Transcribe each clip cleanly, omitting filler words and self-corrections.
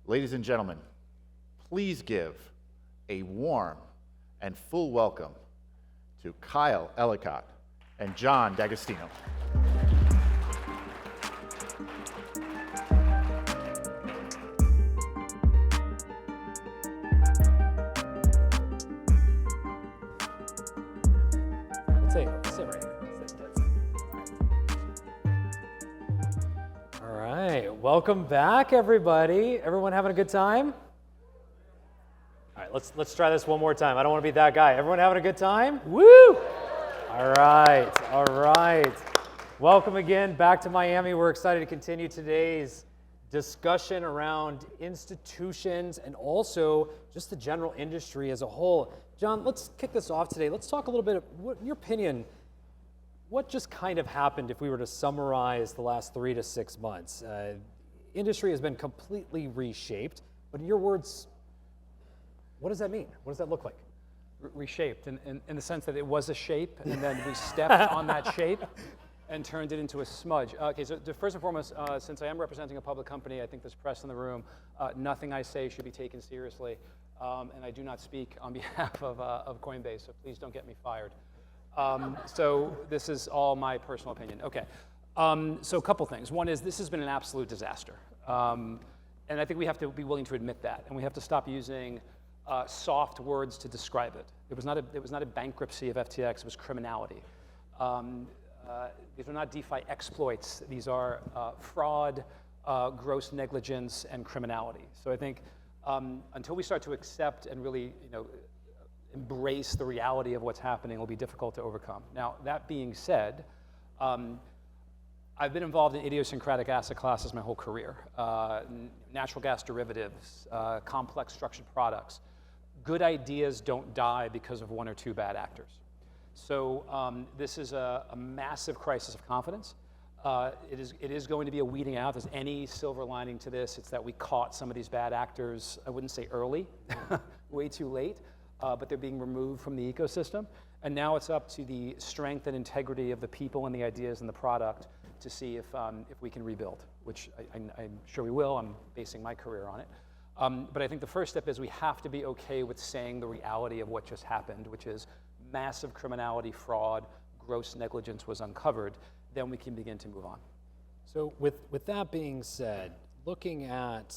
Ladies and gentlemen, please give a warm and full welcome to Kyle Ellicott and John D'Agostino. Sit right here. All right, welcome back, everybody. Everyone having a good time? All right, let's try this one more time. I don't want to be that guy. Everyone having a good time? Woo! All right. Welcome again back to Miami. We're excited to continue today's discussion around institutions and also just the general industry as a whole. John, let's kick this off today. Let's talk a little bit, in your opinion, what just kind of happened if we were to summarize the last 3 to 6 months? Industry has been completely reshaped, but in your words, what does that mean? What does that look like? Reshaped in the sense that it was a shape, and then we stepped on that shape and turned it into a smudge. Okay, so first and foremost, since I am representing a public company, I think there's press in the room. Nothing I say should be taken seriously, and I do not speak on behalf of Coinbase, so please don't get me fired. So this is all my personal opinion. Okay, so a couple things. One is this has been an absolute disaster, and I think we have to be willing to admit that, and we have to stop using soft words to describe it. It was not a bankruptcy of FTX, it was criminality. These are not DeFi exploits. These are fraud, gross negligence, and criminality. So I think until we start to accept and really, embrace the reality of what's happening, it will be difficult to overcome. Now, that being said, I've been involved in idiosyncratic asset classes my whole career. Natural gas derivatives, complex structured products. Good ideas don't die because of 1 or 2 bad actors. So this is a massive crisis of confidence. It is going to be a weeding out. There's any silver lining to this. It's that we caught some of these bad actors, I wouldn't say early, way too late, but they're being removed from the ecosystem. And now it's up to the strength and integrity of the people and the ideas and the product to see if we can rebuild, which I'm sure we will. I'm basing my career on it. But I think the first step is we have to be okay with saying the reality of what just happened, which is massive criminality, fraud, gross negligence was uncovered. Then we can begin to move on. So with that being said, looking at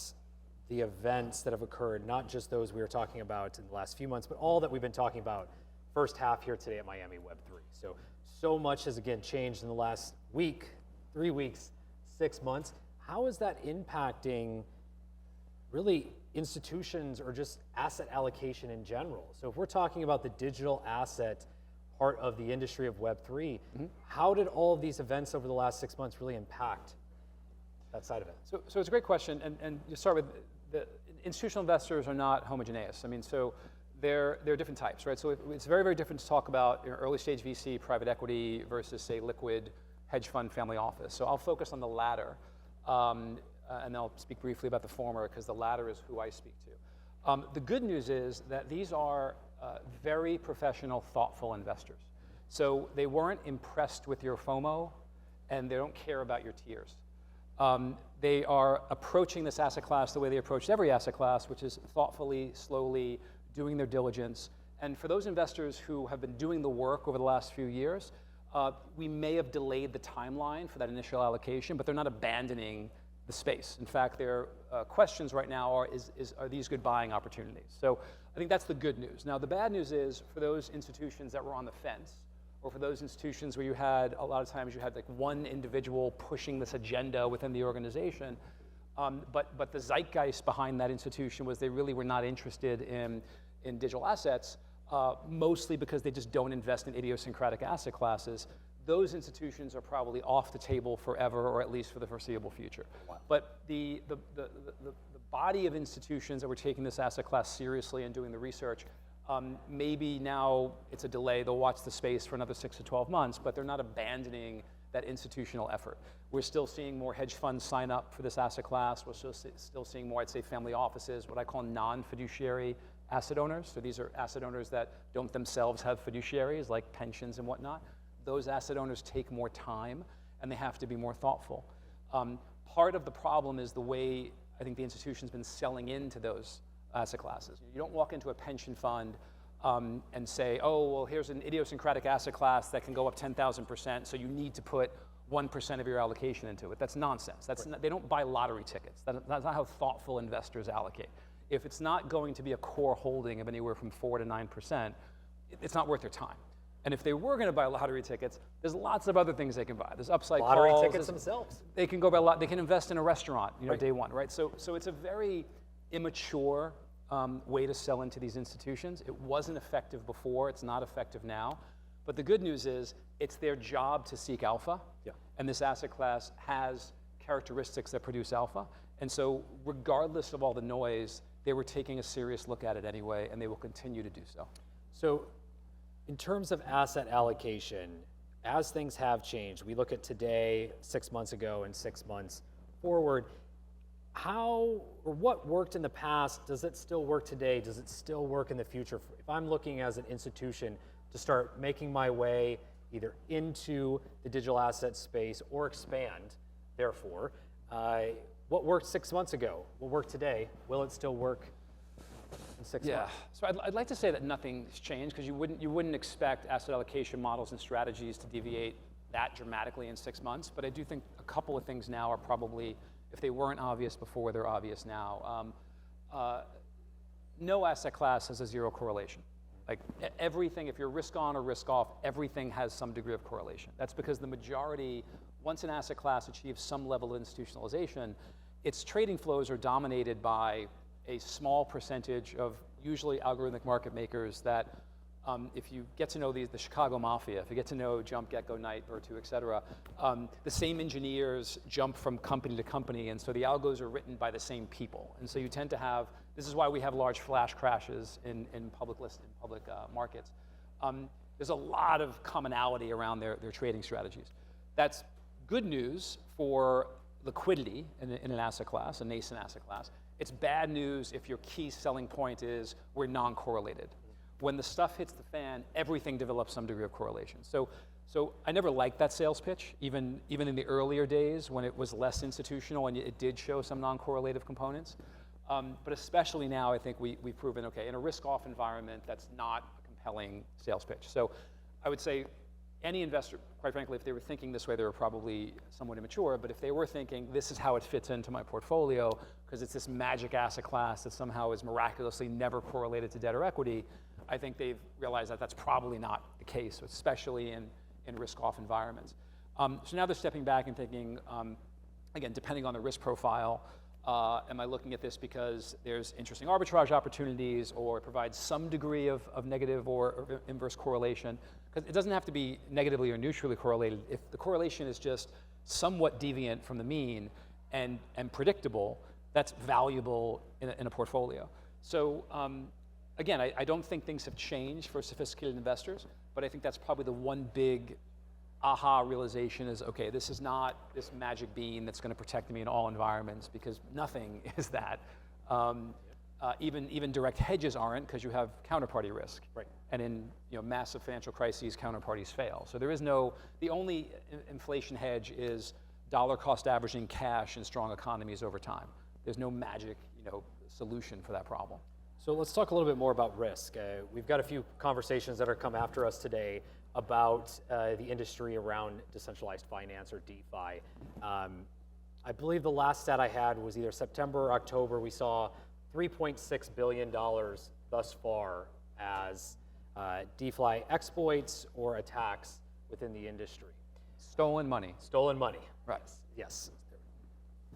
the events that have occurred, not just those we were talking about in the last few months, but all that we've been talking about first half here today at Miami Web3. So much has again changed in the last week, 3 weeks, 6 months. How is that impacting really institutions or just asset allocation in general? So if we're talking about the digital asset part of the industry of Web3, how did all of these events over the last 6 months really impact that side of it? So it's a great question, and you start with the institutional investors are not homogeneous. I mean, so there are different types, right? So it's very, very different to talk about early stage VC, private equity versus say liquid hedge fund, family office. So I'll focus on the latter, and I'll speak briefly about the former because the latter is who I speak to. The good news is that these are very professional, thoughtful investors. So they weren't impressed with your FOMO, and they don't care about your tears. They are approaching this asset class the way they approached every asset class, which is thoughtfully, slowly, doing their diligence. And for those investors who have been doing the work over the last few years, we may have delayed the timeline for that initial allocation, but they're not abandoning the space. In fact, their questions right now are these good buying opportunities? So I think that's the good news. Now, the bad news is for those institutions that were on the fence, or for those institutions where you had, a lot of times you had like one individual pushing this agenda within the organization, but the zeitgeist behind that institution was they really were not interested in digital assets, mostly because they just don't invest in idiosyncratic asset classes. Those institutions are probably off the table forever, or at least for the foreseeable future. Wow. But the body of institutions that were taking this asset class seriously and doing the research, maybe now it's a delay. They'll watch the space for another 6 to 12 months, but they're not abandoning that institutional effort. We're still seeing more hedge funds sign up for this asset class. We're still seeing more, I'd say, family offices, what I call non-fiduciary asset owners. So these are asset owners that don't themselves have fiduciaries, like pensions and whatnot. Those asset owners take more time, and they have to be more thoughtful. part of the problem is the way I think the institution's been selling into those asset classes. You don't walk into a pension fund and say, oh, well, here's an idiosyncratic asset class that can go up 10,000%, so you need to put 1% of your allocation into it. That's nonsense. That's not, they don't buy lottery tickets. That's not how thoughtful investors allocate. If it's not going to be a core holding of anywhere from 4 to 9%, it's not worth their time. And if they were going to buy lottery tickets, there's lots of other things they can buy. There's upside Lottery calls. tickets themselves. They can go buy they can invest in a restaurant, day one, right? So it's a very immature way to sell into these institutions. It wasn't effective before. It's not effective now. But the good news is it's their job to seek alpha. Yeah. And this asset class has characteristics that produce alpha. And so regardless of all the noise, they were taking a serious look at it anyway, and they will continue to do so. So in terms of asset allocation, as things have changed, we look at today, 6 months ago, and 6 months forward, how or what worked in the past, does it still work today? Does it still work in the future? If I'm looking as an institution to start making my way either into the digital asset space or expand, therefore, what worked 6 months ago? What worked today? Will it still work in 6 months? So I'd like to say that nothing's changed because you wouldn't expect asset allocation models and strategies to deviate that dramatically in 6 months. But I do think a couple of things now are probably, if they weren't obvious before, they're obvious now. No asset class has a zero correlation. Like everything, if you're risk on or risk off, everything has some degree of correlation. That's because the majority, once an asset class achieves some level of institutionalization, its trading flows are dominated by a small percentage of usually algorithmic market makers that if you get to know the Chicago Mafia, if you get to know Jump, Get, Go, Night, Virtu, et cetera, the same engineers jump from company to company, and so the algos are written by the same people. And so you tend to have, this is why we have large flash crashes in public markets. There's a lot of commonality around their trading strategies. That's good news for liquidity in an asset class, a nascent asset class. It's bad news if your key selling point is we're non-correlated. When the stuff hits the fan, everything develops some degree of correlation. So I never liked that sales pitch, even in the earlier days when it was less institutional and it did show some non-correlative components. But especially now, I think we've proven, okay, in a risk-off environment, that's not a compelling sales pitch. So I would say any investor, quite frankly, if they were thinking this way, they were probably somewhat immature. But if they were thinking, this is how it fits into my portfolio, because it's this magic asset class that somehow is miraculously never correlated to debt or equity, I think they've realized that that's probably not the case, especially in risk-off environments. So now they're stepping back and thinking, again, depending on the risk profile, am I looking at this because there's interesting arbitrage opportunities or it provides some degree of negative or inverse correlation? Because it doesn't have to be negatively or neutrally correlated. If the correlation is just somewhat deviant from the mean and predictable, that's valuable in a portfolio. So again, I don't think things have changed for sophisticated investors, but I think that's probably the one big aha realization is, okay, this is not this magic bean that's going to protect me in all environments, because nothing is that. Even direct hedges aren't, because you have counterparty risk. Right. And in massive financial crises, counterparties fail. So there is the only inflation hedge is dollar cost averaging cash in strong economies over time. There's no magic solution for that problem. So let's talk a little bit more about risk. We've got a few conversations that are come after us today about the industry around decentralized finance, or DeFi. I believe the last stat I had was either September or October. We saw $3.6 billion thus far as DeFi exploits or attacks within the industry. Stolen money. Stolen money. Right. Yes.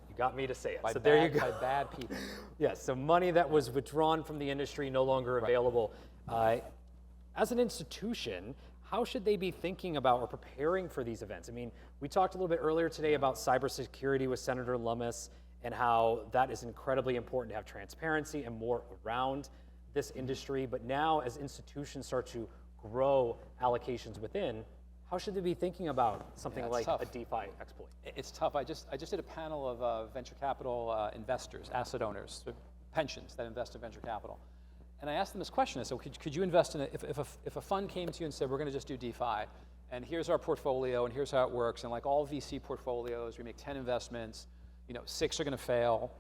You got me to say it. By so there you go. By bad people. Yes, so money that was withdrawn from the industry, no longer available. As an institution, how should they be thinking about or preparing for these events? I mean, we talked a little bit earlier today about cybersecurity with Senator Lummis and how that is incredibly important to have transparency and more around this industry. But now, as institutions start to grow allocations within, how should they be thinking about something like tough. a DeFi exploit? It's tough. I just did a panel of venture capital investors, asset owners, pensions that invest in venture capital. And I asked them this question. I said, could you invest in if a fund came to you and said, we're going to just do DeFi, and here's our portfolio, and here's how it works, and like all VC portfolios, we make 10 investments, 6 are going to fail,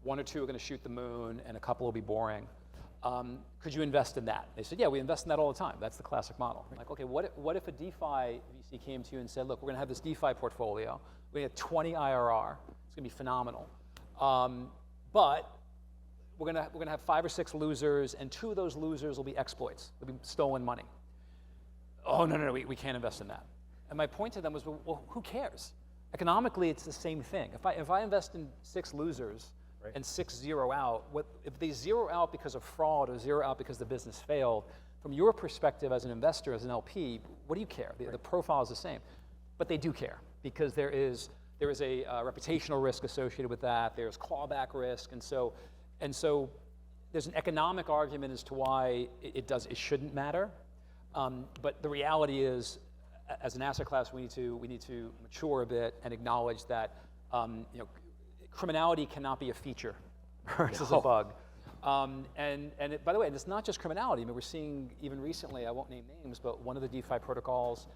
1 or 2 are going to shoot the moon, and a couple will be boring. Could you invest in that? They said, yeah, we invest in that all the time. That's the classic model. I'm like, okay, what if a DeFi VC came to you and said, look, we're going to have this DeFi portfolio. We're going to have 20 IRR. It's going to be phenomenal. But we're going to have 5 or 6 losers, and 2 of those losers will be exploits. They'll be stolen money. Oh, no, we can't invest in that. And my point to them was, well, who cares? Economically, it's the same thing. If I invest in 6 losers, and 6 zero out, if they zero out because of fraud or zero out because the business failed, from your perspective as an investor, as an LP, what do you care? The profile is the same. But they do care, because there is a reputational risk associated with that, there's clawback risk, and so there's an economic argument as to why it shouldn't matter. But the reality is, as an asset class, we need to mature a bit and acknowledge that criminality cannot be a feature versus a bug. By the way, it's not just criminality. I mean, we're seeing even recently, I won't name names, but one of the DeFi protocols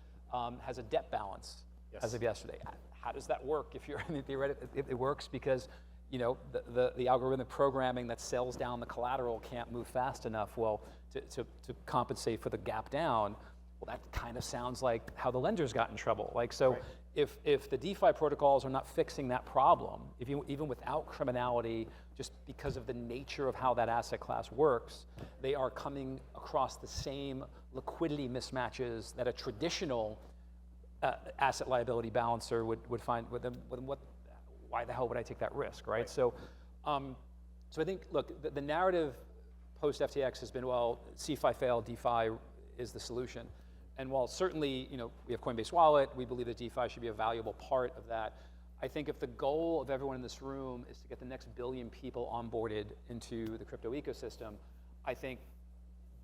has a debt balance as of yesterday. How does that work? If you're theoretically, it works because the algorithmic programming that sells down the collateral can't move fast enough. Well, to compensate for the gap down. Well, that kind of sounds like how the lenders got in trouble. If the DeFi protocols are not fixing that problem, even without criminality, just because of the nature of how that asset class works, they are coming across the same liquidity mismatches that a traditional asset liability balancer would find with them. Why the hell would I take that risk, right? So I think, look, the narrative post FTX has been, well, CeFi failed, DeFi is the solution. And while certainly, we have Coinbase Wallet, we believe that DeFi should be a valuable part of that. I think if the goal of everyone in this room is to get the next billion people onboarded into the crypto ecosystem, I think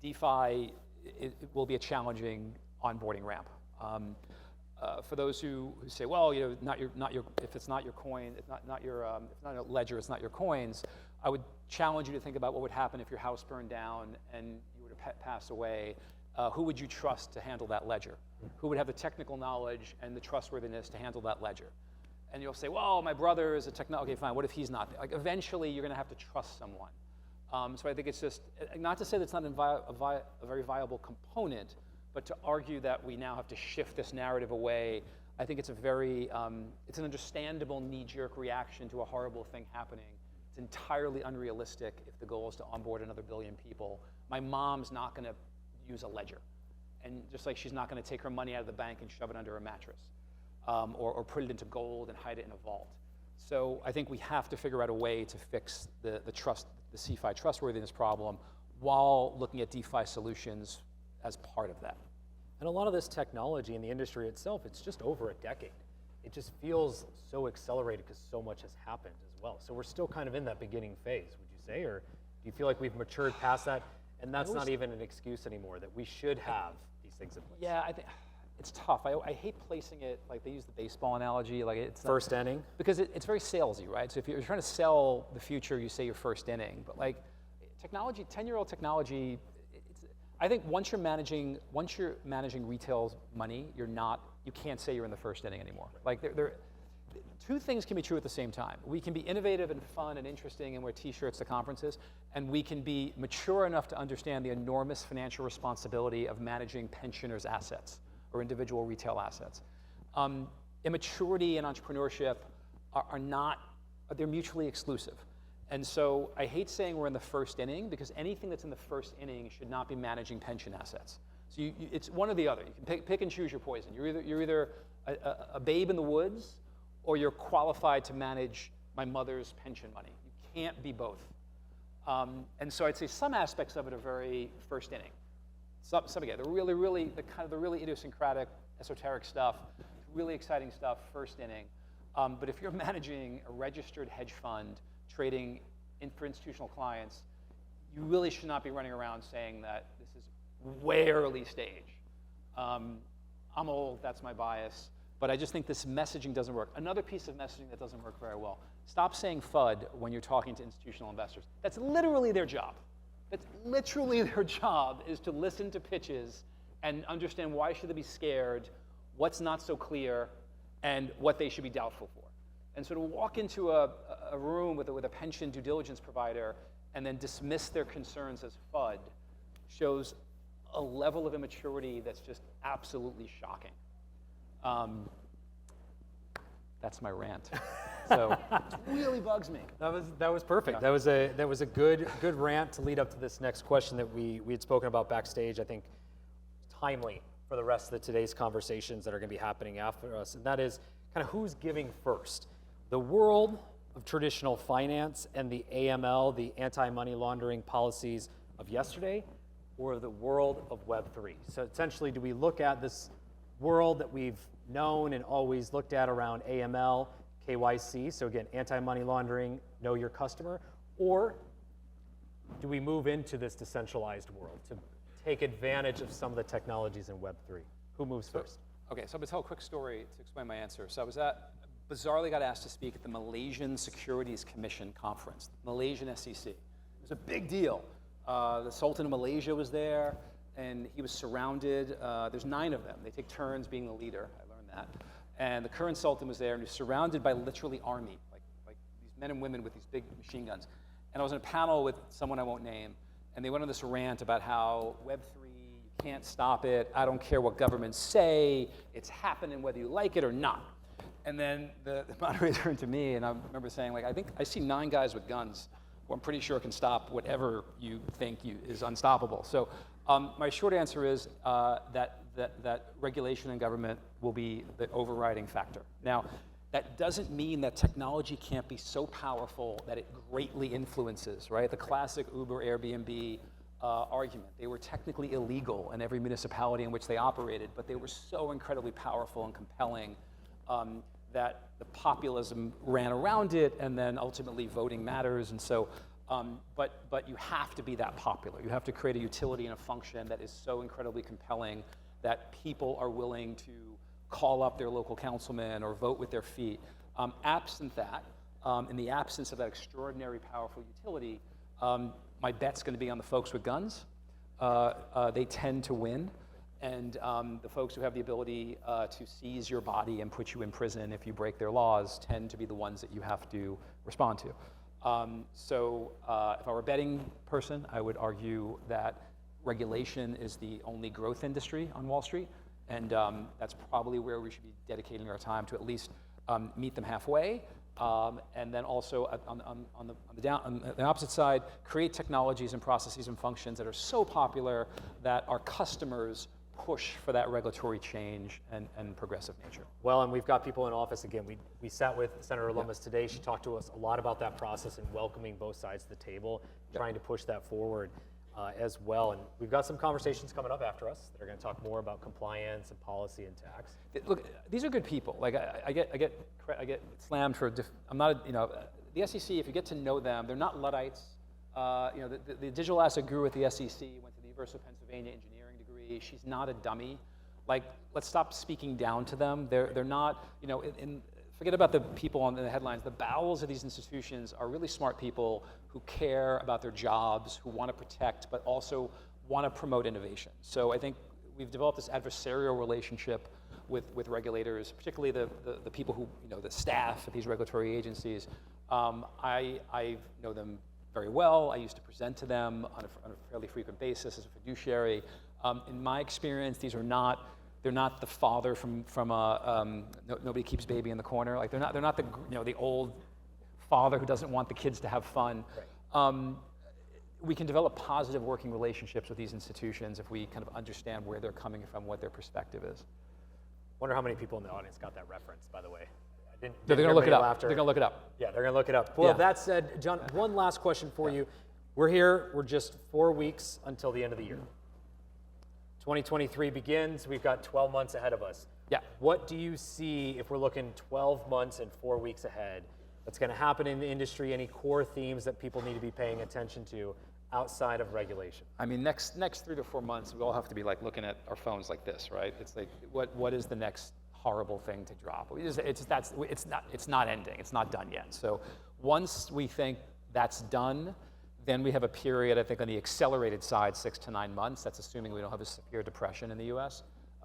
DeFi it will be a challenging onboarding ramp. For those who say, well, if it's not your coin, it's not a ledger, it's not your coins, I would challenge you to think about what would happen if your house burned down and you were to pass away. Who would you trust to handle that ledger? Who would have the technical knowledge and the trustworthiness to handle that ledger? And you'll say, well, my brother is a technology. Okay, fine, what if he's not? Eventually, you're going to have to trust someone. So I think it's just, not to say that's not a very viable component, but to argue that we now have to shift this narrative away, I think it's it's an understandable knee-jerk reaction to a horrible thing happening. It's entirely unrealistic if the goal is to onboard another billion people. My mom's not going to use a ledger. And just like she's not going to take her money out of the bank and shove it under a mattress, or put it into gold and hide it in a vault. So I think we have to figure out a way to fix the CeFi trustworthiness problem while looking at DeFi solutions as part of that. And a lot of this technology in the industry itself, it's just over a decade. It just feels so accelerated because so much has happened as well. So we're still kind of in that beginning phase, would you say? Or do you feel like we've matured past that? And that's not even an excuse anymore, that we should have these things in place. Yeah, I think it's tough. I hate placing it, like they use the baseball analogy, like it's first inning? Because it's very salesy, right? So if you're trying to sell the future, you say you're first inning. But like technology, 10-year-old technology, I think once you're managing retail money, you can't say you're in the first inning anymore. Like two things can be true at the same time. We can be innovative and fun and interesting and wear t-shirts to conferences, and we can be mature enough to understand the enormous financial responsibility of managing pensioners' assets or individual retail assets. Immaturity and entrepreneurship they're mutually exclusive. And so I hate saying we're in the first inning, because anything that's in the first inning should not be managing pension assets. So it's one or the other. You can pick and choose your poison. You're either a babe in the woods, or you're qualified to manage my mother's pension money. You can't be both. And so I'd say some aspects of it are very first inning. Some again, the really idiosyncratic, esoteric stuff, really exciting stuff, first inning. But if you're managing a registered hedge fund, trading for institutional clients, you really should not be running around saying that this is way early stage. I'm old, that's my bias. But I just think this messaging doesn't work. Another piece of messaging that doesn't work very well: stop saying FUD when you're talking to institutional investors. That's literally their job. That's literally their job, is to listen to pitches and understand why should they be scared, what's not so clear, and what they should be doubtful for. And so to walk into a room with a pension due diligence provider and then dismiss their concerns as FUD shows a level of immaturity that's just absolutely shocking. That's my rant. So it really bugs me. That was perfect. Yeah. That was a good rant to lead up to this next question that we had spoken about backstage. I think timely for the rest of today's conversations that are going to be happening after us, and that is kind of who's giving first. The world of traditional finance and the AML, the anti-money laundering policies of yesterday, or the world of Web3. So essentially, do we look at this world that we've known and always looked at around AML, KYC, so again, anti-money laundering, know your customer, or do we move into this decentralized world to take advantage of some of the technologies in Web3? Who moves first? Okay, so I'm gonna tell a quick story to explain my answer. So bizarrely got asked to speak at the Malaysian Securities Commission conference, Malaysian SEC. It was a big deal. The Sultan of Malaysia was there, and he was surrounded. There's 9 of them. They take turns being the leader. I learned that. And the current Sultan was there, and he was surrounded by literally army, like these men and women with these big machine guns. And I was in a panel with someone I won't name, and they went on this rant about how Web3, you can't stop it. I don't care what governments say. It's happening whether you like it or not. And then the moderator turned to me, and I remember saying, like, I think I see 9 guys with guns who I'm pretty sure can stop whatever you think is unstoppable. So my short answer is that regulation and government will be the overriding factor. Now, that doesn't mean that technology can't be so powerful that it greatly influences, right? The classic Uber, Airbnb argument. They were technically illegal in every municipality in which they operated, but they were so incredibly powerful and compelling that the populism ran around it, and then ultimately voting matters. And so, but you have to be that popular. You have to create a utility and a function that is so incredibly compelling that people are willing to call up their local councilman or vote with their feet. Absent that, in the absence of that extraordinary powerful utility, my bet's going to be on the folks with guns. They tend to win. And the folks who have the ability to seize your body and put you in prison if you break their laws tend to be the ones that you have to respond to. So if I were a betting person, I would argue that regulation is the only growth industry on Wall Street. And that's probably where we should be dedicating our time to at least meet them halfway. And then also on the opposite side, create technologies and processes and functions that are so popular that our customers push for that regulatory change and progressive nature. Well, and we've got people in office again. We sat with Senator Lummis today. She talked to us a lot about that process and welcoming both sides of the table, trying to push that forward as well. And we've got some conversations coming up after us that are going to talk more about compliance and policy and tax. Look, these are good people. Like I get slammed for. I'm not. The SEC. If you get to know them, they're not Luddites. The digital asset guru at the SEC went to the University of Pennsylvania engineering degree. She's not a dummy. Like, let's stop speaking down to them. They're not. Forget about the people on the headlines. The bowels of these institutions are really smart people who care about their jobs, who want to protect, but also want to promote innovation. So I think we've developed this adversarial relationship with regulators, particularly the people who, the staff at these regulatory agencies. I know them very well. I used to present to them on a fairly frequent basis as a fiduciary. In my experience, they're not the father from Nobody Keeps Baby in the Corner. Like they're not the old father who doesn't want the kids to have fun. Right. We can develop positive working relationships with these institutions if we kind of understand where they're coming from, what their perspective is. Wonder how many people in the audience got that reference, by the way. They're going to look it up. They're going to look it up. Yeah, they're going to look it up. Well, that said, John, one last question for you. We're here. We're just 4 weeks until the end of the year. 2023 begins. We've got 12 months ahead of us. Yeah. What do you see if we're looking 12 months and 4 weeks ahead that's going to happen in the industry? Any core themes that people need to be paying attention to outside of regulation? I mean, next 3 to 4 months, we all have to be like looking at our phones like this, right? It's like, what is the next horrible thing to drop? It's not ending. It's not done yet. So once we think that's done, then we have a period, I think, on the accelerated side, 6 to 9 months. That's assuming we don't have a severe depression in the U.S.,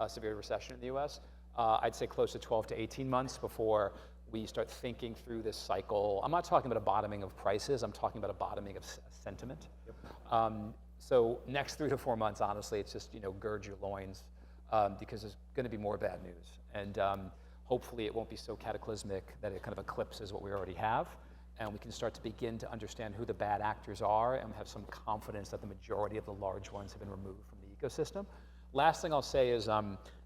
severe recession in the U.S. I'd say close to 12 to 18 months before we start thinking through this cycle. I'm not talking about a bottoming of prices. I'm talking about a bottoming of sentiment. So next 3 to 4 months, honestly, it's just gird your loins because there's going to be more bad news, and hopefully it won't be so cataclysmic that it kind of eclipses what we already have, and we can start to begin to understand who the bad actors are and have some confidence that the majority of the large ones have been removed from the ecosystem. Last thing I'll say is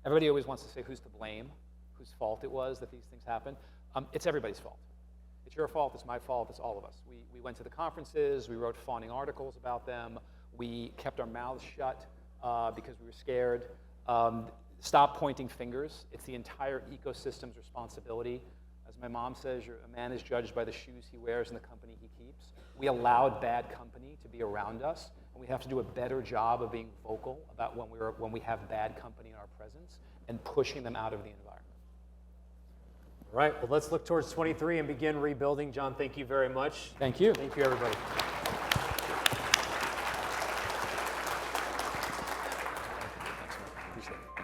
everybody always wants to say who's to blame, whose fault it was that these things happened. It's everybody's fault. It's your fault, it's my fault, it's all of us. We went to the conferences, we wrote fawning articles about them, we kept our mouths shut because we were scared. Stop pointing fingers. It's the entire ecosystem's responsibility. As my mom says, a man is judged by the shoes he wears and the company he keeps. We allowed bad company to be around us, and we have to do a better job of being vocal about when we have bad company in our presence and pushing them out of the environment. All right, well, let's look towards 23 and begin rebuilding. John, thank you very much. Thank you. Thank you, everybody. Appreciate it.